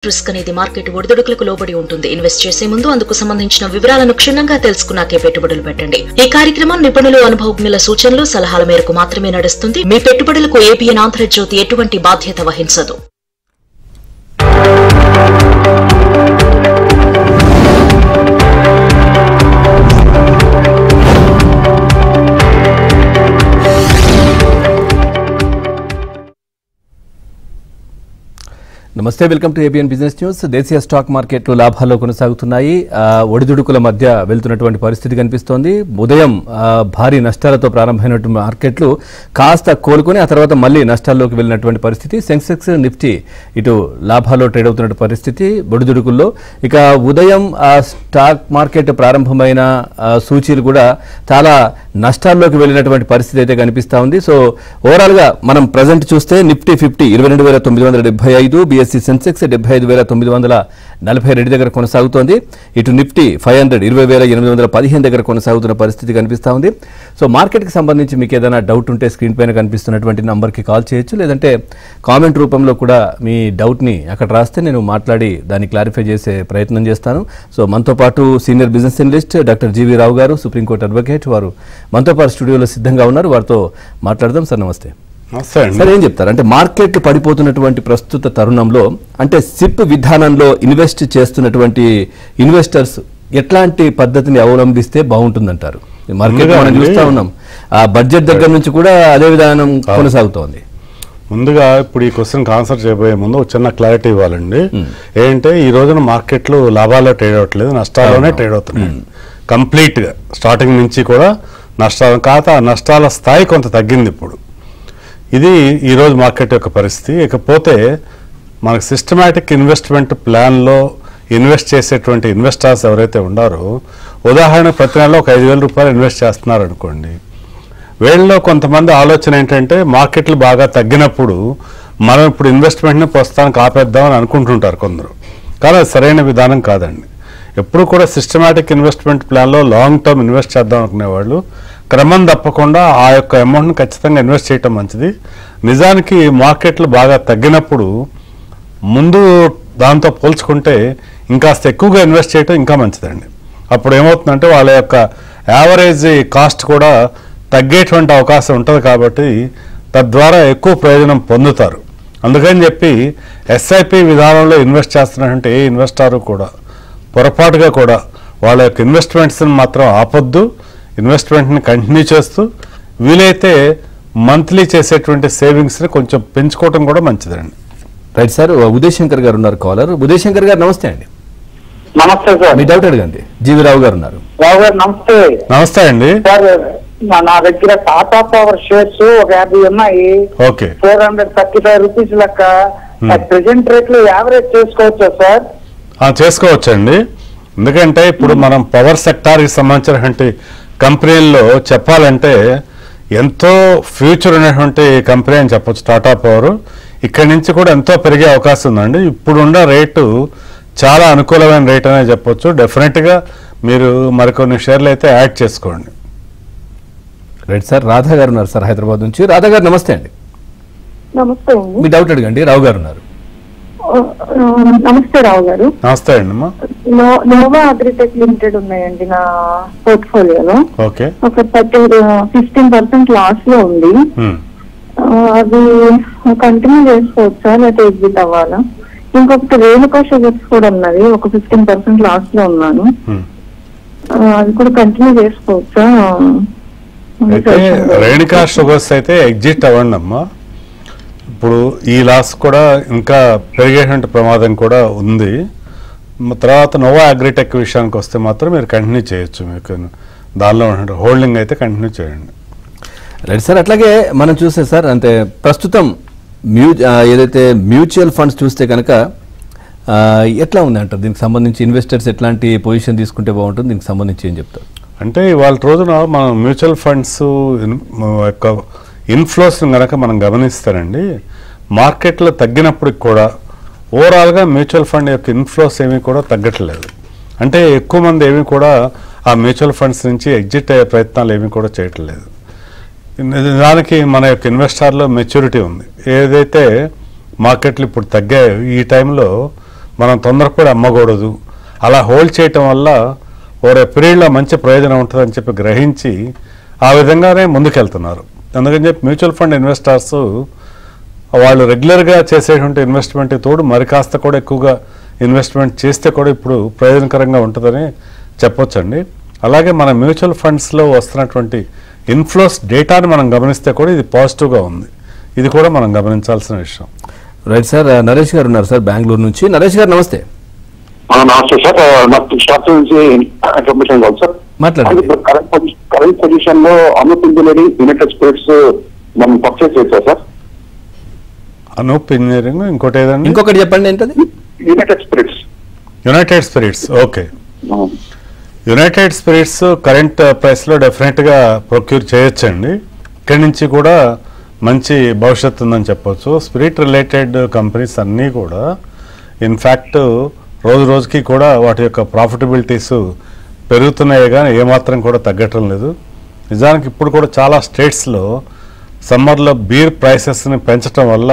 Risk అనేది market ఒడిదుడుకులకు లోబడి ఉంటుంది. ఇన్వెస్ట్ చేసే ముందు అందుకు సంబంధించిన వివరాలను క్షుణ్ణంగా తెలుసుకున్నాకే పెట్టుబడులు పెట్టండి. ఈ కార్యక్రమం నిపుణులు, అనుభవజ్ఞుల సూచనలు, సలహాల మేరకు మాత్రమే నడుస్తుంది. మీ పెట్టుబడులకు ఏబిఎన్ ఆంధ్రజ్యోతి ఎటువంటి బాధ్యత వహించదు. నమస్తే, welcome to ABN business news. దేశీయ స్టాక్ మార్కెట్లు లాభాల్లో కొనసాగుతున్నాయి. ఒడిదుడుకుల మధ్య వెళ్తున్నటువంటి పరిస్థితి కనిపిస్తోంది. ఉదయం భారీ నష్టాలతో ప్రారంభమైనటువంటి మార్కెట్లు కాస్త కోలుకొని ఆ తర్వాత మళ్లీ నష్టాల్లోకి వెళ్ళినటువంటి పరిస్థితి. సెన్సెక్స్, నిఫ్టీ ఇటు లాభాల్లో ట్రేడ్ అవుతున్న పరిస్థితి ఒడిదుడుకుల్లో. ఇక ఉదయం స్టాక్ మార్కెట్ ప్రారంభమైన సూచీలు కూడా చాలా నష్టాల్లోకి వెళ్ళినటువంటి పరిస్థితి అయితే కనిపిస్తా ఉంది. సో ఓవరాల్ గా మనం ప్రజెంట్ చూస్తే నిఫ్టీ 50 22,975, బిఎస్సి సెన్సెక్స్ 75,942 దగ్గర కొనసాగుతోంది. ఇటు నిఫ్టీ 500 20,815 దగ్గర కొనసాగుతున్న పరిస్థితి కనిపిస్తా ఉంది. సో మార్కెట్ కి సంబంధించి మీకు ఏదైనా డౌట్ ఉంటే స్క్రీన్ పైన కనిపిస్తున్నటువంటి నంబర్ కి కాల్ చేయొచ్చు, లేదంటే కామెంట్ రూపంలో కూడా మీ డౌట్ ని అక్కడ రాస్తే నేను మాట్లాడి దాన్ని క్లారిఫై చేసే ప్రయత్నం చేస్తాను. సో మనతో పాటు senior business analyst doctor GV Rao garu, supreme court advocate, వారు మనతో పాటు స్టూడియోలో సిద్ధంగా ఉన్నారు. వారితో మాట్లాడదాం. సార్ నమస్తే. సార్ ఏం చెప్తారు అంటే మార్కెట్ పడిపోతున్నటువంటి ప్రస్తుత తరుణంలో అంటే సిప్ విధానంలో ఇన్వెస్ట్ చేస్తున్నటువంటి ఇన్వెస్టర్స్ ఎట్లాంటి పద్ధతిని అవలంబిస్తే బాగుంటుందంటారు? మార్కెట్ మనం చూస్తా ఉన్నాం, ఆ బడ్జెట్ దగ్గర నుంచి కూడా అదే విధానం కొనసాగుతోంది. ముందుగా ఇప్పుడు ఈ క్వశ్చన్ ఆన్సర్ చేయబోయే ముందు ఒక చిన్న క్లారిటీ ఇవ్వాలండి. ఏంటంటే ఈ రోజున మార్కెట్లు లాభాల్లో ట్రేడ్ అవ్వట్లేదు, నష్టాల్లోనే ట్రేడ్ అవుతున్నాయి కంప్లీట్ గా. స్టార్టింగ్ నుంచి కూడా నష్టాలు కాక నష్టాల స్థాయి కొంత తగ్గింది ఇప్పుడు. ఇది ఈరోజు మార్కెట్ యొక్క పరిస్థితి. ఇకపోతే మనకు సిస్టమాటిక్ ఇన్వెస్ట్మెంట్ ప్లాన్లో ఇన్వెస్ట్ చేసేటువంటి ఇన్వెస్టర్స్ ఎవరైతే ఉన్నారో, ఉదాహరణ ప్రతి నెలలో ఒక 5,000 రూపాయలు ఇన్వెస్ట్ చేస్తున్నారు అనుకోండి. వీళ్ళలో కొంతమంది ఆలోచన ఏంటంటే మార్కెట్లు బాగా తగ్గినప్పుడు మనం ఇప్పుడు ఇన్వెస్ట్మెంట్ని ప్రస్తుతానికి ఆపేద్దామని అనుకుంటుంటారు కొందరు. కానీ అది సరైన విధానం కాదండి. ఎప్పుడు కూడా సిస్టమాటిక్ ఇన్వెస్ట్మెంట్ ప్లాన్లో లాంగ్ టర్మ్ ఇన్వెస్ట్ చేద్దాం అనుకునేవాళ్ళు క్రమం తప్పకుండా ఆ యొక్క అమౌంట్ని ఖచ్చితంగా ఇన్వెస్ట్ చేయటం మంచిది. నిజానికి మార్కెట్లు బాగా తగ్గినప్పుడు ముందు దాంతో పోల్చుకుంటే ఇంకాస్త ఎక్కువగా ఇన్వెస్ట్ చేయటం ఇంకా మంచిదండి. అప్పుడు ఏమవుతుందంటే వాళ్ళ యొక్క యావరేజ్ కాస్ట్ కూడా తగ్గేటువంటి అవకాశం ఉంటుంది కాబట్టి తద్వారా ఎక్కువ ప్రయోజనం పొందుతారు. అందుకని చెప్పి ఎస్ఐపి విధానంలో ఇన్వెస్ట్ చేస్తున్నటువంటి ఏ ఇన్వెస్టారు కూడా పొరపాటుగా కూడా వాళ్ళ యొక్క ఇన్వెస్ట్మెంట్స్ని మాత్రం ఆపొద్దు. ఇన్వెస్ట్మెంట్ని కంటిన్యూ చేస్తూ వీలైతే మంత్లీ చేసేటువంటి సేవింగ్స్ని కొంచెం పెంచుకోవటం కూడా మంచిదండి. Right sir. ఉదయ్ శంకర్ గారు ఉన్నారు కాలర్. ఉదయ్ శంకర్ గారు నమస్తే అండి. నమస్తే సార్. మీ డౌట్ అడగండి. జీవి రావు గారు ఉన్నారు. రావు గారు నమస్తే. నమస్తే అండి సార్, నా దగ్గర టాటా పవర్ షేర్స్ ఒక 50 ఉన్నాయి. 435 రూపీస్ లెక్క. ప్రెసెంట్ రేట్ లో యావరేజ్ చేసుకోవచ్చా సార్? చేసుకోవచ్చండి. ఎందుకంటే ఇప్పుడు మనం పవర్ సెక్టార్కి సంబంధించినటువంటి కంపెనీల్లో చెప్పాలంటే ఎంతో ఫ్యూచర్ ఉన్నటువంటి కంపెనీ అని చెప్పొచ్చు టాటా పవర్. ఇక్కడి నుంచి కూడా ఎంతో పెరిగే అవకాశం ఉందండి. ఇప్పుడున్న రేటు చాలా అనుకూలమైన రేట్ అనే చెప్పొచ్చు. డెఫినెట్గా మీరు మరికొన్ని షేర్లు అయితే యాడ్ చేసుకోండి. Right sir. రాధా గారు ఉన్నారు సార్ హైదరాబాద్ నుంచి. రాధా గారు నమస్తే అండి. నమస్తే అండి. మీ డౌట్ అడగండి. రావు గారు ఉన్నారు. నమస్తే రావు గారు. నమస్తే అండి. నోవా అగ్రిటెక్ లిమిటెడ్ ఉన్నాయండి నా పోర్ట్ఫోలియోలో. ఓకే. ఒక 15% లాస్ లో ఉంది. అది కంటిన్యూ చేసుకోవచ్చా లేకపోతే ఎగ్జిట్ అవ్వాలా? ఇంకొకటి రేణుకా షుగర్స్ కూడా ఉన్నది, ఒక 15% లాస్ లో ఉన్నాను. అది కూడా కంటిన్యూ చేసుకోవచ్చా? అయితే రేణుకా షుగర్స్ అయితే ఎగ్జిట్ అవ్వండి అమ్మా. ఇప్పుడు ఈ లాస్ కూడా ఇంకా పెరిగేటువంటి ప్రమాదం కూడా ఉంది. తర్వాత నోవా అగ్రిటెక్ విషయానికి వస్తే మాత్రం మీరు కంటిన్యూ చేయొచ్చు. మీకు దానిలో హోల్డింగ్ అయితే కంటిన్యూ చేయండి. Right sir. అట్లాగే మనం చూస్తే సార్ అంటే ప్రస్తుతం ఏదైతే మ్యూచువల్ ఫండ్స్ చూస్తే కనుక ఎట్లా ఉంది అంటారు? దీనికి సంబంధించి ఇన్వెస్టర్స్ ఎట్లాంటి పొజిషన్ తీసుకుంటే బాగుంటుంది? దీనికి సంబంధించి ఏం చెప్తారు? అంటే ఇవాళ రోజున మనం మ్యూచువల్ ఫండ్స్ యొక్క ఇన్ఫ్లోస్ని కనుక మనం గమనిస్తారండి, మార్కెట్లో తగ్గినప్పటికి కూడా ఓవరాల్గా మ్యూచువల్ ఫండ్ యొక్క ఇన్ఫ్లోస్ ఏమీ కూడా తగ్గట్లేదు. అంటే ఎక్కువ మంది ఏమీ కూడా ఆ మ్యూచువల్ ఫండ్స్ నుంచి ఎగ్జిట్ అయ్యే ప్రయత్నాలు ఏమీ కూడా చేయట్లేదు. దానికి మన యొక్క ఇన్వెస్టర్లో మెచ్యూరిటీ ఉంది. ఏదైతే మార్కెట్లు ఇప్పుడు తగ్గాయో ఈ టైంలో మనం తొందరపడి అమ్మకూడదు, అలా హోల్డ్ చేయటం వల్ల ఓరే పీరియడ్లో మంచి ప్రయోజనం ఉంటుందని చెప్పి గ్రహించి ఆ విధంగానే ముందుకెళ్తున్నారు. అందుకని చెప్పి మ్యూచువల్ ఫండ్ ఇన్వెస్టర్స్ వాళ్ళు రెగ్యులర్గా చేసేటువంటి ఇన్వెస్ట్మెంట్ తోడు మరి కాస్త కూడా ఎక్కువగా ఇన్వెస్ట్మెంట్ చేస్తే కూడా ఇప్పుడు ప్రయోజనకరంగా ఉంటుందని చెప్పొచ్చండి. అలాగే మన మ్యూచువల్ ఫండ్స్లో వస్తున్నటువంటి ఇన్ఫ్లోస్ డేటాని మనం గమనిస్తే కూడా ఇది పాజిటివ్గా ఉంది. ఇది కూడా మనం గమనించాల్సిన విషయం. రైట్ సార్, నరేష్ గారు ఉన్నారు సార్ బెంగళూరు నుంచి. నరేష్ గారు నమస్తే. నమస్తే సార్, నాకు స్టాక్ నుంచి ఇన్ఫర్మేషన్ కావాలి సార్. మాట్లాడండి. కరెంట్ పొజిషన్ లో అనూప్ ఇంజనీరింగ్, యునైటెడ్ స్పిరిట్స్ మనం పర్చేస్ చేశారు సార్. అనూప్ ఇంజనీరింగ్, ఇంకోటి ఏదండి? ఇంకొకటి చెప్పండి ఏంటది? United spirits. United spirits, okay. United spirits current ప్రైస్లో డెఫినెట్గా ప్రొక్యూర్ చేయొచ్చండి. ఇక్కడి నుంచి కూడా మంచి భవిష్యత్తు ఉందని చెప్పొచ్చు. స్పిరిట్ రిలేటెడ్ కంపెనీస్ అన్నీ కూడా ఇన్ఫ్యాక్ట్ రోజు రోజుకి కూడా వాటి యొక్క ప్రాఫిటబిలిటీస్ పెరుగుతున్నాయి కానీ ఏమాత్రం కూడా తగ్గటం లేదు. నిజానికి ఇప్పుడు కూడా చాలా స్టేట్స్లో సమ్మర్లో బీర్ ప్రైసెస్ని పెంచడం వల్ల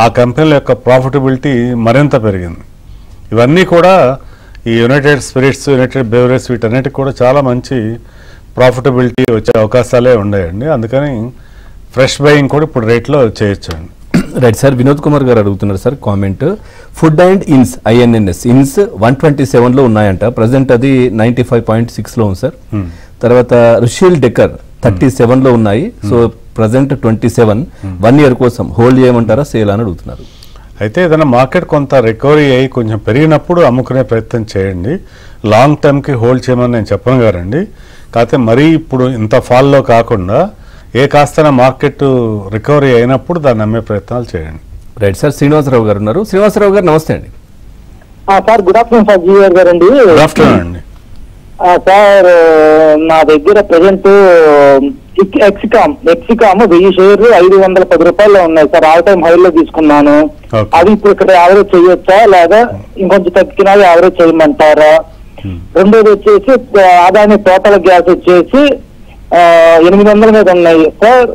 ఆ కంపెనీల యొక్క ప్రాఫిటబిలిటీ మరింత పెరిగింది. ఇవన్నీ కూడా ఈ యునైటెడ్ స్పిరిట్స్, యునైటెడ్ బెవరేజ్ వీటన్నిటికి కూడా చాలా మంచి ప్రాఫిటబిలిటీ వచ్చే అవకాశాలే ఉన్నాయండి. అందుకని ఫ్రెష్ బయింగ్ కూడా ఇప్పుడు రేట్లో చేయొచ్చండి. రైట్ సార్, వినోద్ కుమార్ గారు అడుగుతున్నారు సార్ కామెంట్. ఫుడ్ అండ్ ఇన్స్ INNS ఇన్స్ 127లో ఉన్నాయంట, ప్రజెంట్ అది 95.6లో ఉంది సార్. తర్వాత రుషిల్ డెకర్ 37లో ఉన్నాయి, సో ప్రజెంట్ 27, 1 year కోసం హోల్డ్ చేయమంటారా సేల్ అని అడుగుతున్నారు. అయితే ఏదైనా మార్కెట్ కొంత రికవరీ అయ్యి కొంచెం పెరిగినప్పుడు అమ్ముకునే ప్రయత్నం చేయండి. లాంగ్ టర్మ్కి హోల్డ్ చేయమని నేను చెప్పను గారండి. కాకపోతే మరీ ఇప్పుడు ఇంత ఫాల్లో కాకుండా ఏ కాస్త మార్కెట్ రికవరీ అయినప్పుడు దాన్ని అమ్మే ప్రయత్నాలు చేయండి. రైట్ సార్, శ్రీనివాసరావు గారు ఉన్నారు. శ్రీనివాసరావు గారు నమస్తే అండి. Sir good afternoon sir, GR గారండి. గుడ్ ఆఫ్టర్నూన్ అండి. సార్ నా దగ్గర ప్రజెంట్ ఎక్సికామ్ 1000 షేర్లు 510 రూపాయల్లో ఉన్నాయి సార్. ఆల్ టైమ్ హైలో తీసుకున్నాను. అది ఇప్పుడు ఇక్కడ యావరేజ్ చేయొచ్చా లేదా ఇంకొంచెం తగ్గినా యావరేజ్ చేయమంటారా? రెండోది వచ్చేసి అదాని టోటల్ గ్యాస్ వచ్చేసి 800 మీద ఉన్నాయి సార్.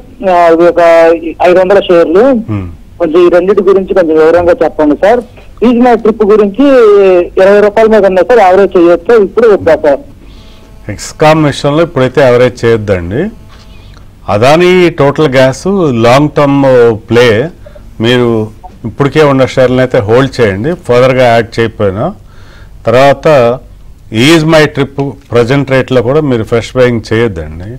అది ఒక 500 షేర్లు. కొంచెం ఈ రెండింటి గురించి కొంచెం వివరంగా చెప్పండి సార్. రీజనల్ ట్రిప్ గురించి 20 రూపాయల మీద ఉన్నాయి సార్. యావరేజ్ చేయొచ్చా ఇప్పుడు వద్దా సార్? ఎక్స్కామ్ విషయంలో ఇప్పుడైతే యావరేజ్ చేయొద్దండి. Adani total gas long term play. మీరు ఇప్పటికే ఉన్న షేర్లను అయితే హోల్డ్ చేయండి, ఫర్దర్గా యాడ్ చేయకపోయినా. తర్వాత ఈజ్ మై ట్రిప్ ప్రజెంట్ రేట్లో కూడా మీరు ఫ్రెష్ బయింగ్ చేయొద్దండి.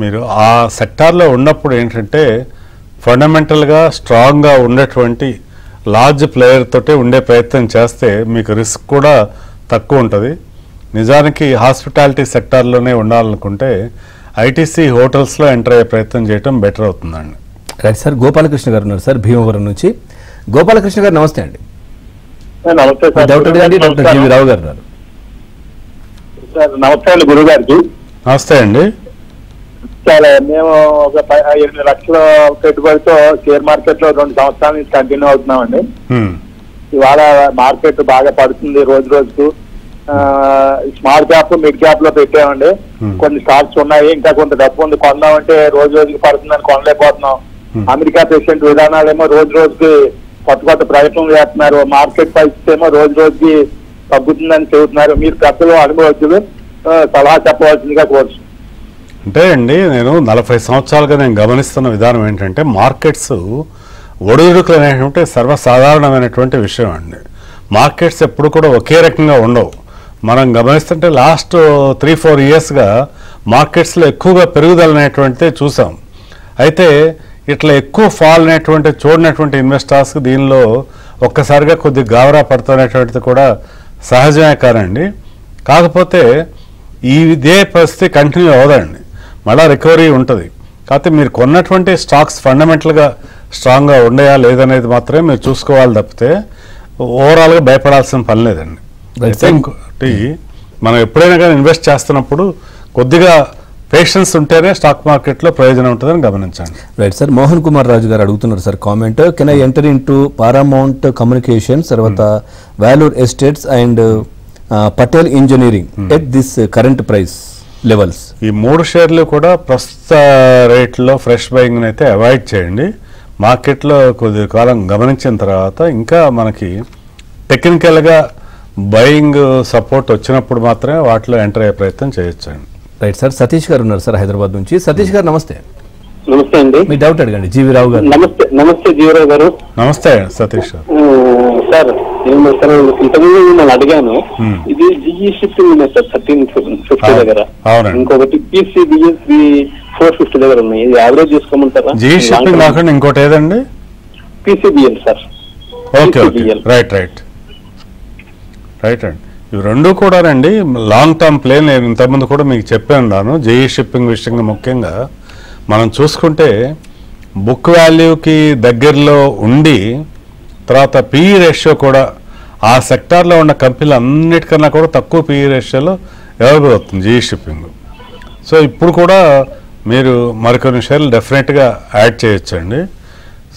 మీరు ఆ సెక్టార్లో ఉన్నప్పుడు ఏంటంటే ఫండమెంటల్గా స్ట్రాంగ్గా ఉండేటువంటి లార్జ్ ప్లేయర్ తోటే ఉండే ప్రయత్నం చేస్తే మీకు రిస్క్ కూడా తక్కువ ఉంటుంది. నిజానికి హాస్పిటాలిటీ సెక్టార్లోనే ఉండాలనుకుంటే ఐటీసీ హోటల్స్లో ఎంటర్ అయ్యే ప్రయత్నం చేయడం బెటర్ అవుతుందండి. రైట్ సార్, గోపాలకృష్ణ గారు ఉన్నారు సార్ భీమవరం నుంచి. గోపాలకృష్ణ గారు నమస్తే అండి. నమస్తే సార్. డాక్టర్ జీవి రావు గారు ఉన్నారు. నమస్తే అండి గురువు గారికి. నమస్తే అండి. చాలా మేము ఒక 8 లక్షల పెట్టుబడితో షేర్ మార్కెట్ లో 2 సంవత్సరాల నుంచి కంటిన్యూ అవుతున్నామండి. ఇవాళ మార్కెట్ బాగా పడుతుంది రోజు రోజుకు. స్మాల్ క్యాప్, మిడ్ క్యాప్ లో పెట్టామండి. కొన్ని స్టాక్స్ ఉన్నాయి, ఇంకా కొంత డబ్బు ఉంది, కొందామంటే రోజు రోజుకి పడుతుందని కొనలేకపోతున్నాం. అమెరికా ప్రెసిడెంట్ విధానాలేమో రోజు రోజుకి కొత్త ప్రయత్నం చేస్తున్నారు. మార్కెట్ పరిస్థితి ఏమో రోజు రోజుకి తగ్గుతుందని చెబుతున్నారు. మీరు పెద్దలు అనుభవజ్ఞులు సలహా చెప్పవలసిందిగా కోరుచు. అంటే అండి, నేను 40 సంవత్సరాలుగా నేను గమనిస్తున్న విధానం ఏంటంటే మార్కెట్స్ ఒడిదుడుకులు అనేటువంటి సర్వసాధారణమైనటువంటి విషయం అండి. మార్కెట్స్ ఎప్పుడు కూడా ఒకే రకంగా ఉండవు. మనం గమనిస్తుంటే లాస్ట్ 3-4 ఇయర్స్గా మార్కెట్స్లో ఎక్కువగా పెరుగుదల అనేటువంటిది చూసాం. అయితే ఇట్లా ఎక్కువ ఫాల్ అనేటువంటి చూడనటువంటి ఇన్వెస్టర్స్కి దీనిలో ఒక్కసారిగా కొద్ది గావరా పడుతున్నటువంటిది కూడా సహజమే కానండి. కాకపోతే ఇదే పరిస్థితి కంటిన్యూ అవ్వదండి, మళ్ళీ రికవరీ ఉంటుంది. కాకపోతే మీరు కొన్నటువంటి స్టాక్స్ ఫండమెంటల్గా స్ట్రాంగ్గా ఉన్నాయా లేదనేది మాత్రమే మీరు చూసుకోవాలి తప్పితే ఓవరాల్గా భయపడాల్సిన పని లేదండి. ఇంకోటి, మనం ఎప్పుడైనా కానీ ఇన్వెస్ట్ చేస్తున్నప్పుడు కొద్దిగా పేషెన్స్ ఉంటేనే స్టాక్ మార్కెట్లో ప్రయోజనం ఉంటుందని గమనించండి. రైట్ సార్, మోహన్ కుమార్ రాజు గారు అడుగుతున్నారు sir comment. Can I enter in to Paramount Communications, తర్వాత Valor Estates and Patel engineering at this current price levels? ఈ 3 షేర్లు కూడా ప్రస్తుత రేట్లో ఫ్రెష్ బయింగ్ అయితే అవాయిడ్ చేయండి. మార్కెట్లో కొద్ది కాలం గమనించిన తర్వాత ఇంకా మనకి టెక్నికల్గా బయింగ్ సపోర్ట్ వచ్చినప్పుడు మాత్రమే వాటిలో ఎంటర్ అయ్యే ప్రయత్నం చేయొచ్చండి. Right sir. సతీష్ గారు ఉన్నారు సార్ హైదరాబాద్ నుంచి. సతీష్ గారు నమస్తే. నమస్తే అండి. మీ డౌట్ అడగండి జీవి రావు గారు. నమస్తే జీవరావు గారు. నమస్తే సతీష్ గారు. సార్ నేను ఇంతకుముందు మిమ్మల్ని అడిగాను, ఇది జిఈ షిప్పింగ్ ఉన్నాయి సార్ 1350 దగ్గర, ఇంకొకటి PCBS 450 దగ్గర ఉన్నాయి. ఇది యావరేజ్ చేసుకోమంటారా? జిఈ షిప్పింగ్ కాకుండా ఇంకోటి ఏదండి? PCBL sir. ఓకే రైట్ అండి. ఇవి రెండు కూడా రండి లాంగ్ టర్మ్ ప్లే. నేను ఇంతకుముందు కూడా మీకు చెప్పాను. జేఈ షిప్పింగ్ విషయంగా ముఖ్యంగా మనం చూసుకుంటే బుక్ వాల్యూకి దగ్గరలో ఉండి తర్వాత పిఈ రేషియో కూడా ఆ సెక్టార్లో ఉన్న కంపెనీలు అన్నిటికన్నా కూడా తక్కువ పిఈ రేషియోలో అవైలబుల్ అవుతుంది జేఈ షిప్పింగ్. సో ఇప్పుడు కూడా మీరు మరికొన్ని షేర్లు డెఫినెట్గా యాడ్ చేయొచ్చండి.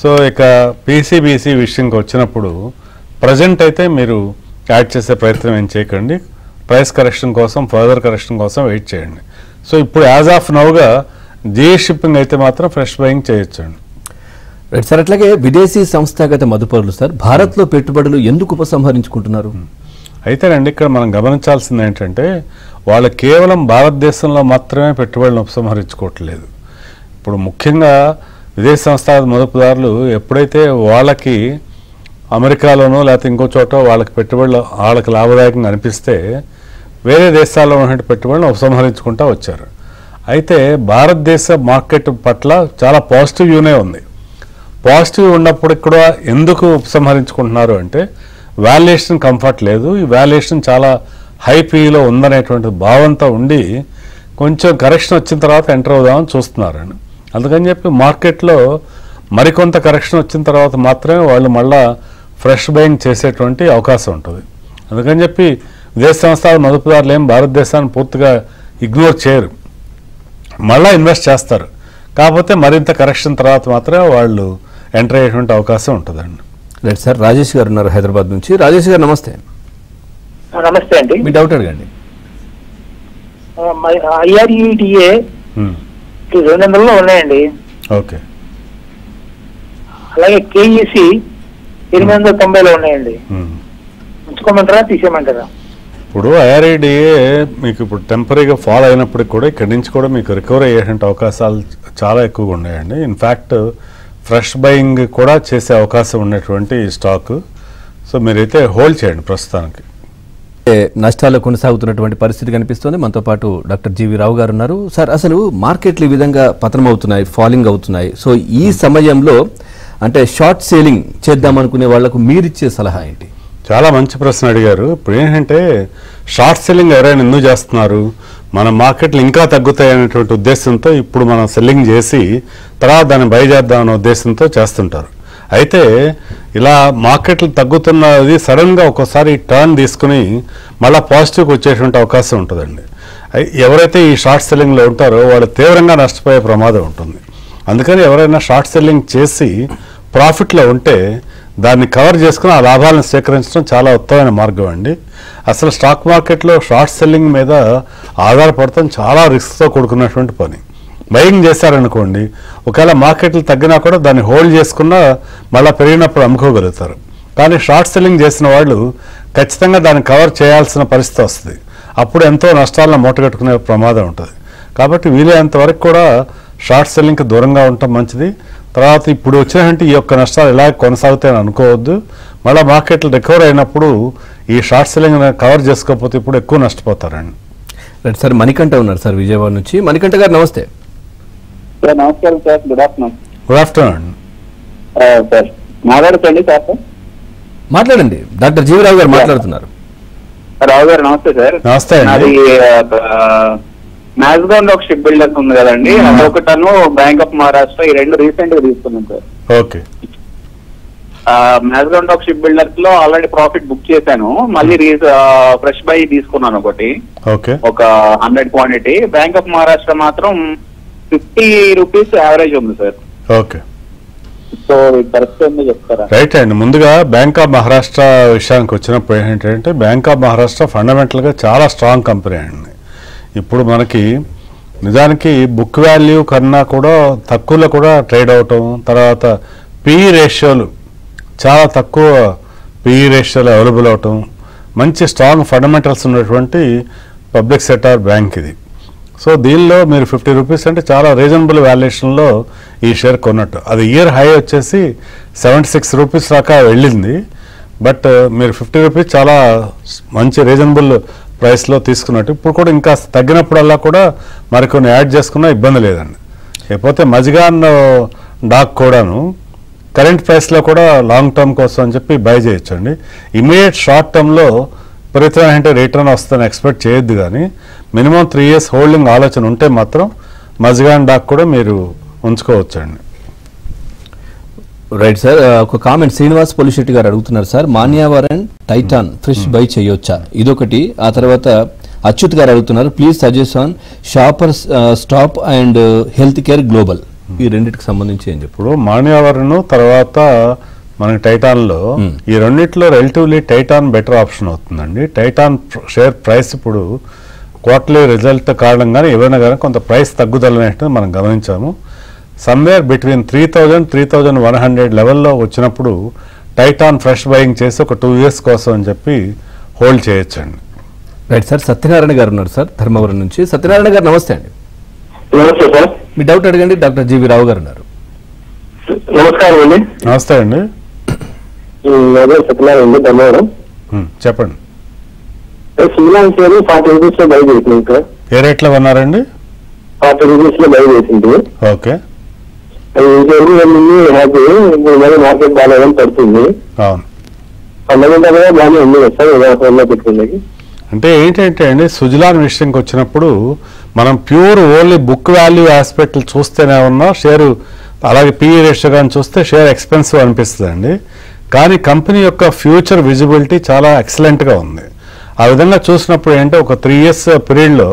సో ఇక PCBC విషయంకి వచ్చినప్పుడు ప్రజెంట్ అయితే మీరు యాడ్ చేసే ప్రయత్నం ఏం చేయకండి. ప్రైస్ కరెక్షన్ కోసం, ఫర్దర్ కరెక్షన్ కోసం వెయిట్ చేయండి. సో ఇప్పుడు యాజ్ ఆఫ్ నౌగా జేఈ షిప్పింగ్ అయితే మాత్రం ఫ్రెష్ బయింగ్ చేయొచ్చండి. Right sir. అట్లాగే విదేశీ సంస్థాగత మదుపరులు సార్ భారత్లో పెట్టుబడులు ఎందుకు ఉపసంహరించుకుంటున్నారు? అయితేనండి ఇక్కడ మనం గమనించాల్సింది ఏంటంటే వాళ్ళు కేవలం భారతదేశంలో మాత్రమే పెట్టుబడులను ఉపసంహరించుకోవట్లేదు. ఇప్పుడు ముఖ్యంగా విదేశీ సంస్థాగత మదుపుదారులు ఎప్పుడైతే వాళ్ళకి అమెరికాలోనో లేకపోతే ఇంకో చోట వాళ్ళకి పెట్టుబడులు వాళ్ళకి లాభదాయకంగా అనిపిస్తే వేరే దేశాల్లో ఉన్నటువంటి పెట్టుబడులను ఉపసంహరించుకుంటూ వచ్చారు. అయితే భారతదేశ మార్కెట్ పట్ల చాలా పాజిటివ్ వ్యూనే ఉంది. పాజిటివ్ ఉన్నప్పుడు కూడా ఎందుకు ఉపసంహరించుకుంటున్నారు అంటే వాల్యుయేషన్ కంఫర్ట్ లేదు, ఈ వాల్యుయేషన్ చాలా హై పీలో ఉందనేటువంటి భావంతో ఉండి కొంచెం కరెక్షన్ వచ్చిన తర్వాత ఎంటర్ అవుదామని చూస్తున్నారండి. అందుకని చెప్పి మార్కెట్లో మరికొంత కరెక్షన్ వచ్చిన తర్వాత మాత్రమే వాళ్ళు మళ్ళా ఫ్రెష్ బయింగ్ చేసేటువంటి అవకాశం ఉంటుంది. అందుకని చెప్పి విదేశీ సంస్థల మదుపుదారులు ఏం భారతదేశాన్ని పూర్తిగా ఇగ్నోర్ చేయరు, మళ్ళీ ఇన్వెస్ట్ చేస్తారు. కాకపోతే మరింత కరెక్షన్ తర్వాత మాత్రమే వాళ్ళు ఎంటర్ అయ్యేటువంటి అవకాశం ఉంటుందండి. Right sir. రాజేష్ గారు ఉన్నారు హైదరాబాద్ నుంచి. రాజేష్ గారు నమస్తే. నమస్తే అండి. మీ డౌట్ అడగండి. IREDA 200లో ఉన్నాయండి. ఓకే. అలాగే KEC 890లో ఉన్నాయండి. ఉంచుకోమంటారా తీసేయమంటారా? ఇప్పుడు IREDA మీకు ఇప్పుడు టెంపరీగా ఫాల్ అయినప్పటికి కూడా ఇక్కడి నుంచి కూడా మీకు రికవర్ అయ్యేటువంటి అవకాశాలు చాలా ఎక్కువగా ఉన్నాయండి. ఇన్ఫ్యాక్ట్ ఫ్రెష్ బయింగ్ కూడా చేసే అవకాశం ఉన్నటువంటి స్టాక్. సో మీరైతే హోల్డ్ చేయండి ప్రస్తుతానికి. నష్టాలు కొనసాగుతున్నటువంటి పరిస్థితి కనిపిస్తోంది. మనతో పాటు డాక్టర్ జీవి రావు గారు ఉన్నారు. సార్ అసలు మార్కెట్లు ఈ విధంగా పతనం అవుతున్నాయి, ఫాలింగ్ అవుతున్నాయి. సో ఈ సమయంలో అంటే షార్ట్ సేలింగ్ చేద్దామనుకునే వాళ్లకు మీరిచ్చే సలహా ఏంటి? చాలా మంచి ప్రశ్న అడిగారు. ఇప్పుడు ఏంటంటే షార్ట్ సెల్లింగ్ ఎవరైనా ఎందుకు చేస్తున్నారు, మన మార్కెట్లు ఇంకా తగ్గుతాయనేటువంటి ఉద్దేశంతో ఇప్పుడు మనం సెల్లింగ్ చేసి తర్వాత దాన్ని బై చేద్దామనే ఉద్దేశంతో చేస్తుంటారు. అయితే ఇలా మార్కెట్లు తగ్గుతున్నది సడన్గా ఒక్కోసారి టర్న్ తీసుకుని మళ్ళీ పాజిటివ్కి వచ్చేటువంటి అవకాశం ఉంటుందండి. ఎవరైతే ఈ షార్ట్ సెల్లింగ్లో ఉంటారో వాళ్ళు తీవ్రంగా నష్టపోయే ప్రమాదం ఉంటుంది. అందుకని ఎవరైనా షార్ట్ సెల్లింగ్ చేసి ప్రాఫిట్లో ఉంటే దాన్ని కవర్ చేసుకుని ఆ లాభాలను సేకరించడం చాలా ఉత్తమమైన మార్గం అండి. అసలు స్టాక్ మార్కెట్లో షార్ట్ సెల్లింగ్ మీద ఆధారపడటం చాలా రిస్క్తో కూడుకున్నటువంటి పని. బయింగ్ చేశారనుకోండి, ఒకవేళ మార్కెట్లు తగ్గినా కూడా దాన్ని హోల్డ్ చేసుకున్నా మళ్ళీ పెరిగినప్పుడు అమ్ముకోగలుగుతారు. కానీ షార్ట్ సెల్లింగ్ చేసిన వాళ్ళు ఖచ్చితంగా దాన్ని కవర్ చేయాల్సిన పరిస్థితి వస్తుంది. అప్పుడు ఎంతో నష్టాలను మూటగట్టుకునే ప్రమాదం ఉంటుంది. కాబట్టి వీలైనంత వరకు కూడా షార్ట్ సెల్లింగ్కి దూరంగా ఉండటం మంచిది. తర్వాత ఇప్పుడు వచ్చినటువంటి ఈ యొక్క నష్టాలు ఇలా కొనసాగుతాయని అనుకోవద్దు. మళ్ళీ మార్కెట్లు రికవర్ అయినప్పుడు ఈ షార్ట్ సెల్లింగ్ కవర్ చేసుకోకపోతే ఇప్పుడు ఎక్కువ నష్టపోతారండి. Right sir. మణికంఠ ఉన్నారు సార్ విజయవాడ నుంచి. మణికంఠ గారు నమస్తే. నమస్కారం sir. Good afternoon. Good afternoon sir. మాట్లాడతండి సార్. మాట్లాడండి. డాక్టర్ జీవరావు గారు మాట్లాడుతున్నారు. రావు గారు నమస్తే సార్. నమస్తే అండి. అది మ్యాజ్గాన్ ఒక షిప్ బిల్డర్స్ ఉంది కదండి, అదొకటను బ్యాంక్ ఆఫ్ మహారాష్ట్ర, ఈ రెండు రీసెంట్ గా తీసుకున్నాం సార్. ఓకే. మ్యాజ్గాన్ ఒక షిప్ బిల్డర్స్ లో ఆల్రెడీ ప్రాఫిట్ బుక్ చేశాను, మళ్ళీ ఫ్రెష్ బై తీసుకున్నాను ఒకటి, ఒక 100 క్వాంటిటీ. బ్యాంక్ ఆఫ్ మహారాష్ట్ర మాత్రం 50 రూపీస్ యావరేజ్ ఉంది సార్. ఓకే. సో పరిస్థితి చెప్తారా? రైట్ అండి. ముందుగా బ్యాంక్ ఆఫ్ మహారాష్ట్ర విషయానికి వచ్చినప్పుడు ఏంటంటే బ్యాంక్ ఆఫ్ మహారాష్ట్ర ఫండమెంటల్ గా చాలా స్ట్రాంగ్ కంపెనీ అండి. ఇప్పుడు మనకి నిజానికి బుక్ వాల్యూ కన్నా కూడా తక్కువలో కూడా ట్రేడ్ అవటం, తర్వాత పిఈ రేషియోలు చాలా తక్కువ పిఈ రేషియోలు అవైలబుల్ అవటం, మంచి స్ట్రాంగ్ ఫండమెంటల్స్ ఉన్నటువంటి పబ్లిక్ సెక్టార్ బ్యాంక్ ఇది. సో దీనిలో మీరు 50 రూపీస్ అంటే చాలా రీజనబుల్ వాల్యుయేషన్లో ఈ షేర్ కొన్నట్టు. అది ఇయర్ హై వచ్చేసి 76 రూపీస్ దాకా వెళ్ళింది. బట్ మీరు 50 రూపీస్ చాలా మంచి రీజనబుల్ ప్రైస్లో తీసుకున్నట్టు. ఇప్పుడు కూడా ఇంకా తగ్గినప్పుడల్లా కూడా మరికొన్ని యాడ్ చేసుకున్నా ఇబ్బంది లేదండి. లేకపోతే మజిగాన్ డాక్ కూడాను కరెంట్ ప్రైస్లో కూడా లాంగ్ టర్మ్ కోసం అని చెప్పి బై చేయొచ్చండి. ఇమీడియట్ షార్ట్ టర్మ్లో విపరీతమైన రిటర్న్ వస్తుందని ఎక్స్పెక్ట్ చేయొద్దు, కానీ మినిమం 3 years హోల్డింగ్ ఆలోచన ఉంటే మాత్రం మజిగాన్ డాక్ కూడా మీరు ఉంచుకోవచ్చండి. రైట్ సార్, ఒక కామెంట్ శ్రీనివాస్ పొలిశెట్టి గారు అడుగుతున్నారు సార్, మాన్యావరన్ టైటాన్ ఫ్రెష్ బై చేయొచ్చా, ఇదొకటి. ఆ తర్వాత అచ్యుత్ గారు అడుగుతున్నారు, please suggest on shopper stop and health care global, ఈ రెండింటికి సంబంధించి ఏం చెప్పు. ఇప్పుడు మాన్యావరన్ తర్వాత మనకి టైటాన్లో ఈ రెండిట్లో రిలేటివ్లీ టైటాన్ బెటర్ ఆప్షన్ అవుతుందండి. టైటాన్ షేర్ ప్రైస్ ఇప్పుడు క్వార్టర్లీ రిజల్ట్ కారణంగానే ఏవైనా కానీ కొంత ప్రైస్ తగ్గుదల అనేది మనం గమనించాము. సమ్వేర్ బిట్వీన్ 3000-3100 లెవెల్లో వచ్చినప్పుడు టైటాన్ ఫ్రెష్ బయింగ్ చేసి ఒక 2 years కోసం అని చెప్పి హోల్డ్ చేయొచ్చండి. రైట్ సార్, సత్యనారాయణ గారు ఉన్నారు సార్ ధర్మవరం నుంచి. సత్యనారాయణ గారు నమస్తే అండి. నమస్తే సార్. మీ డౌట్ అడగండి. డాక్టర్ జీవి రావు గారు ఉన్నారు. నమస్కారం అండి. నమస్తే అండి, సత్యనారాయణ అండి, ధన్యవాదం. చెప్పండి. శ్రీలాంక 40 రూపీస్ లో బై చేసింది సార్. ఏ రేట్లో కొన్నారండి? 40 రూపీస్ లో బై చేసింది. ఓకే, మార్కెట్ బాగాలేదని పడుతుంది. అవును. ఫండమెంటల్ గా బాగానే ఉంది సార్ ఉదాహరణలో పెట్టుకుంది. అంటే ఏంటంటే అండి, సుజలాన్ విషయంకి వచ్చినప్పుడు మనం pure only book value aspect చూస్తేనే ఉన్నా షేరు, అలాగే పిఈ రేషియో కానీ చూస్తే షేర్ ఎక్స్పెన్సివ్ అనిపిస్తుంది అండి. కానీ కంపెనీ యొక్క ఫ్యూచర్ విజిబిలిటీ చాలా ఎక్సలెంట్గా ఉంది. ఆ విధంగా చూసినప్పుడు ఏంటంటే ఒక 3 years పీరియడ్లో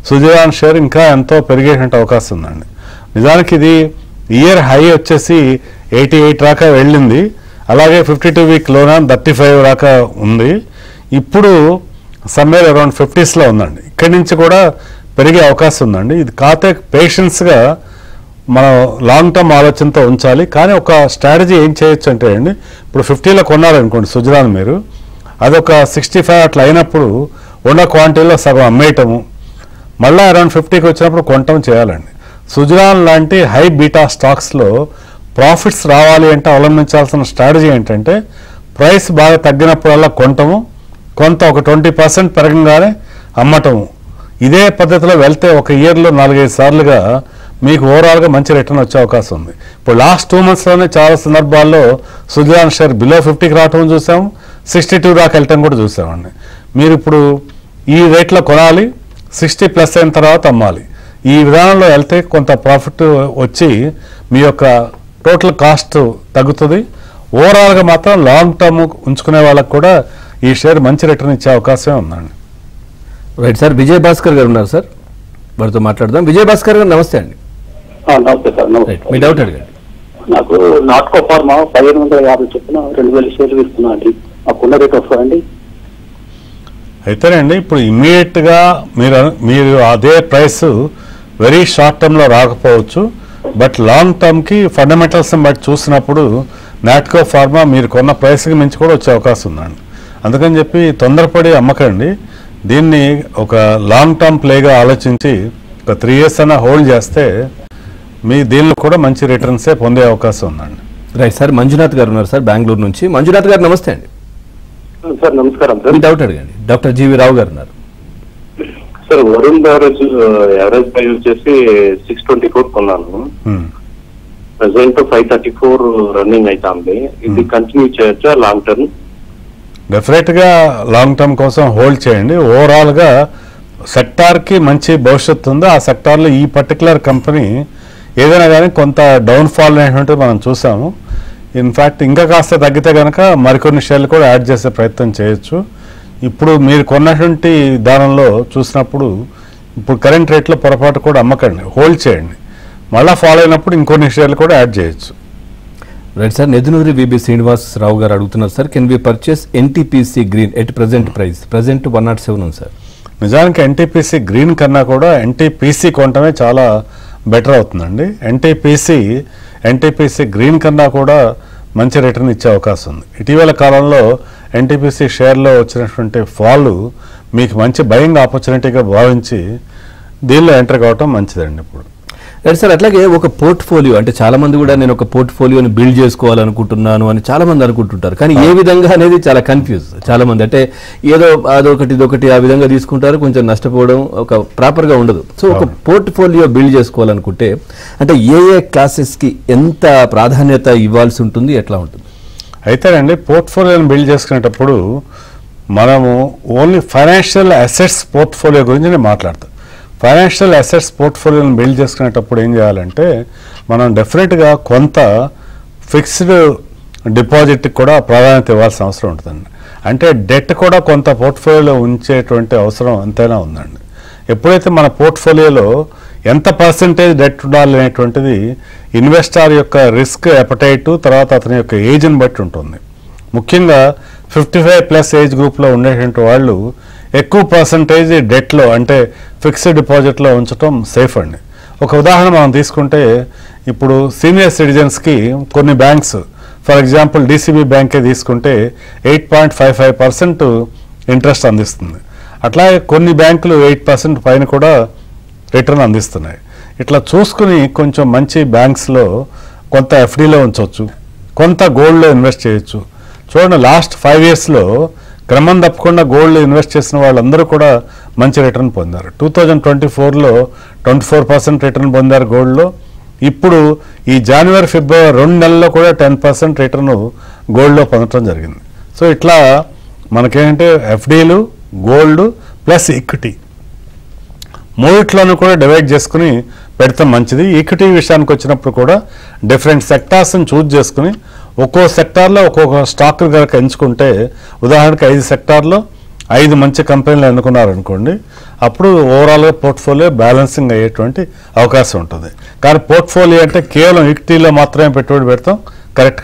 సుజలాన్ షేర్ ఇంకా ఎంతో పెరిగేటువంటి అవకాశం ఉందండి. నిజానికి ఇది ఇయర్ హై వచ్చేసి 88 దాకా వెళ్ళింది. అలాగే 52 week లోన 35 దాకా ఉంది. ఇప్పుడు సమ్వేర్ అరౌండ్ 50s ఉందండి. ఇక్కడి నుంచి కూడా పెరిగే అవకాశం ఉందండి. ఇది కాతే పేషెన్స్గా మనం లాంగ్ టర్మ్ ఆలోచనతో ఉంచాలి. కానీ ఒక స్ట్రాటజీ ఏం చేయొచ్చు అంటే అండి, ఇప్పుడు 50లో కొన్నారనుకోండి సుజలాన్, మీరు అదొక 65 అట్లా అయినప్పుడు ఉన్న క్వాంటిటీలో సగం అమ్మేయటము, మళ్ళీ అరౌండ్ 50కి వచ్చినప్పుడు కొనటం చేయాలండి. సుజలాన్ లాంటి హై బీటా స్టాక్స్లో ప్రాఫిట్స్ రావాలి అంటే అవలంబించాల్సిన స్ట్రాటజీ ఏంటంటే ప్రైస్ బాగా తగ్గినప్పుడల్లా కొనటము, కొంత ఒక 20% పెరగంగానే అమ్మటము. ఇదే పద్ధతిలో వెళ్తే ఒక ఇయర్లో 4-5 సార్లుగా మీకు ఓవరాల్గా మంచి రిటర్న్ వచ్చే అవకాశం ఉంది. ఇప్పుడు లాస్ట్ 2 monthsలోనే చాలా సందర్భాల్లో సుజలాన్ షేర్ బిలో 50కి రావటం చూసాము, 62 దాకా వెళ్ళటం కూడా చూసామండి. మీరు ఇప్పుడు ఈ రేట్లో కొనాలి, 60+ అయిన తర్వాత అమ్మాలి. ఈ విధానంలో వెళ్తే కొంత ప్రాఫిట్ వచ్చి మీ యొక్క టోటల్ కాస్ట్ తగ్గుతుంది. ఓవరాల్గా మాత్రం లాంగ్ టర్మ్ ఉంచుకునే వాళ్ళకు కూడా ఈ షేర్ మంచి రిటర్న్ ఇచ్చే అవకాశమే ఉందండి. రైట్ సార్, విజయ్ భాస్కర్ గారు ఉన్నారు సార్, వారితో మాట్లాడదాం. విజయ్ భాస్కర్ గారు నమస్తే అండి. నమస్తే సార్. మీ డౌట్ అడగండి. నాకు నాట్కో ఫార్మా 1550 చొప్పున 2000 షేర్లు ఇస్తున్నా అండి, మాకున్న రేట్ వస్తుందండి. అయితేనండి ఇప్పుడు ఇమ్మీడియట్గా మీరు అదే ప్రైస్ వెరీ షార్ట్ టర్మ్లో రాకపోవచ్చు. బట్ లాంగ్ టర్మ్కి ఫండమెంటల్స్ని బట్టి చూసినప్పుడు నాట్కో ఫార్మా మీరు కొన్న ప్రైస్కి మించి కూడా వచ్చే అవకాశం ఉందండి. అందుకని చెప్పి తొందరపడి అమ్మకండి. దీన్ని ఒక లాంగ్ టర్మ్ ప్లేగా ఆలోచించి ఒక 3 years అన్న హోల్డ్ చేస్తే మీ దీనిలో కూడా మంచి రిటర్న్సే పొందే అవకాశం ఉందండి. రైట్ సార్, మంజునాథ్ గారు ఉన్నారు సార్ బెంగళూరు నుంచి. మంజునాథ్ గారు నమస్తే అండి. సార్ నమస్కారం సార్. మీ డౌట్ అడగండి. డాక్టర్ జీవి రావు గారు ఉన్నారు. సార్ వరుణ్ యావరేజ్ ప్రైస్ వచ్చేసి 624 కొన్నాను, ప్రెసెంట్ 534 రన్నింగ్ అవుతుంది. ఇది కంటిన్యూ చేయొచ్చా లాంగ్ టర్మ్? డెఫినెట్గా లాంగ్ టర్మ్ కోసం హోల్డ్ చేయండి. ఓవరాల్గా సెక్టార్కి మంచి భవిష్యత్తు ఉంది. ఆ సెక్టార్లో ఈ పర్టికులర్ కంపెనీ ఏదైనా కానీ కొంత డౌన్ఫాల్ అనేటువంటిది మనం చూసాము. ఇన్ఫ్యాక్ట్ ఇంకా కాస్త తగ్గితే కనుక మరికొన్ని షేర్లు కూడా యాడ్ చేసే ప్రయత్నం చేయొచ్చు. ఇప్పుడు మీరు కొన్నటువంటి విధానంలో చూసినప్పుడు ఇప్పుడు కరెంట్ రేట్లో పొరపాటు కూడా అమ్మకండి, హోల్డ్ చేయండి. మళ్ళీ ఫాలో అయినప్పుడు ఇంకొన్ని షేర్లు కూడా యాడ్ చేయొచ్చు. రైట్ సార్, నెదునూరి విబి శ్రీనివాస్ రావు గారు అడుగుతున్నారు sir, can we purchase NTPC Green at present price? Present 107 ఉంది సార్. నిజానికి ఎన్టీపీసీ గ్రీన్ కన్నా కూడా ఎన్టీపీసీ కొనటమే చాలా బెటర్ అవుతుందండి. ఎన్టీపీసీ గ్రీన్ కన్నా కూడా మంచి రిటర్న్ ఇచ్చే అవకాశం ఉంది. ఇటీవల కాలంలో ఎన్టీపీసీ షేర్లో వచ్చినటువంటి ఫాల్ మీకు మంచి బయింగ్ ఆపర్చునిటీగా భావించి దీనిలో ఎంటర్ కావటం మంచిదండి. ఇప్పుడు రైట్ సార్, అట్లాగే ఒక పోర్ట్ఫోలియో అంటే చాలా మంది కూడా నేను ఒక పోర్ట్ఫోలియోని బిల్డ్ చేసుకోవాలనుకుంటున్నాను అని చాలా మంది అనుకుంటుంటారు, కానీ ఏ విధంగా అనేది చాలా కన్ఫ్యూజ్. చాలా మంది అంటే ఏదో అదొకటి ఇదొకటి ఆ విధంగా తీసుకుంటారు, కొంచెం నష్టపోవడం ఒక ప్రాపర్గా ఉండదు. సో ఒక పోర్ట్ఫోలియో బిల్డ్ చేసుకోవాలనుకుంటే అంటే ఏ క్లాసెస్కి ఎంత ప్రాధాన్యత ఇవ్వాల్సి ఉంటుంది, ఎట్లా ఉంటుంది? అయితేనండి పోర్ట్ఫోలియోని బిల్డ్ చేసుకునేటప్పుడు మనము ఓన్లీ ఫైనాన్షియల్ అసెట్స్ పోర్ట్ఫోలియో గురించి నేను మాట్లాడతాను. ఫైనాన్షియల్ అసెట్స్ పోర్ట్ఫోలియోని బిల్డ్ చేసుకునేటప్పుడు ఏం చేయాలంటే మనం డెఫినెట్గా కొంత ఫిక్స్డ్ డిపాజిట్కి కూడా ప్రాధాన్యత ఇవ్వాల్సిన అవసరం ఉంటుందండి. అంటే డెట్ కూడా కొంత పోర్ట్ఫోలియోలో ఉంచేటువంటి అవసరం ఎంతైనా ఉందండి. ఎప్పుడైతే మన పోర్ట్ఫోలియోలో ఎంత పర్సంటేజ్ డెట్ ఉండాలి అనేటువంటిది ఇన్వెస్టర్ యొక్క రిస్క్ ఎపటైట్ తర్వాత అతని యొక్క ఏజ్ని బట్టి ఉంటుంది. ముఖ్యంగా 55+ ఏజ్ గ్రూప్లో ఉండేటువంటి వాళ్ళు ఎక్కువ పర్సంటేజ్ డెట్లో అంటే ఫిక్స్డ్ డిపాజిట్లో ఉంచడం సేఫ్ అండి. ఒక ఉదాహరణ మనం తీసుకుంటే ఇప్పుడు సీనియర్ సిటిజన్స్కి కొన్ని బ్యాంక్స్ ఫర్ ఎగ్జాంపుల్ డీసీబీ బ్యాంకే తీసుకుంటే 8.55% ఇంట్రెస్ట్ అందిస్తుంది. అట్లాగే కొన్ని బ్యాంకులు 8% పైన కూడా రిటర్న్ అందిస్తున్నాయి. ఇట్లా చూసుకుని కొంచెం మంచి బ్యాంక్స్లో కొంత ఎఫ్డీలో ఉంచవచ్చు, కొంత గోల్డ్లో ఇన్వెస్ట్ చేయొచ్చు. చూడండి లాస్ట్ 5 yearsలో క్రమం తప్పకుండా గోల్డ్ ఇన్వెస్ట్ చేసిన వాళ్ళందరూ కూడా మంచి రిటర్న్ పొందారు. 2024లో 24% రిటర్న్ పొందారు గోల్డ్లో. ఇప్పుడు ఈ జనవరి ఫిబ్రవరి 2 నెలల్లో కూడా 10% రిటర్న్ గోల్డ్లో పొందడం జరిగింది. సో ఇట్లా మనకేంటంటే ఎఫ్డీలు, గోల్డ్ ప్లస్ ఈక్విటీ మూడిట్లోనూ కూడా డివైడ్ చేసుకుని పెడతాం మంచిది. ఈక్విటీ విషయానికి వచ్చినప్పుడు కూడా డిఫరెంట్ సెక్టార్స్ని చూజ్ చేసుకుని ఒక్కో సెక్టార్లో ఒక్కొక్క స్టాక్ కనుక ఎంచుకుంటే ఉదాహరణకి 5 సెక్టార్లో 5 మంచి కంపెనీలు ఎన్నుకున్నారనుకోండి, అప్పుడు ఓవరాల్గా పోర్ట్ఫోలియో బ్యాలెన్సింగ్ అయ్యేటువంటి అవకాశం ఉంటుంది. కానీ పోర్ట్ఫోలియో అంటే కేవలం ఈక్విటీలో మాత్రమే పెట్టుబడి పెడతాం కరెక్ట్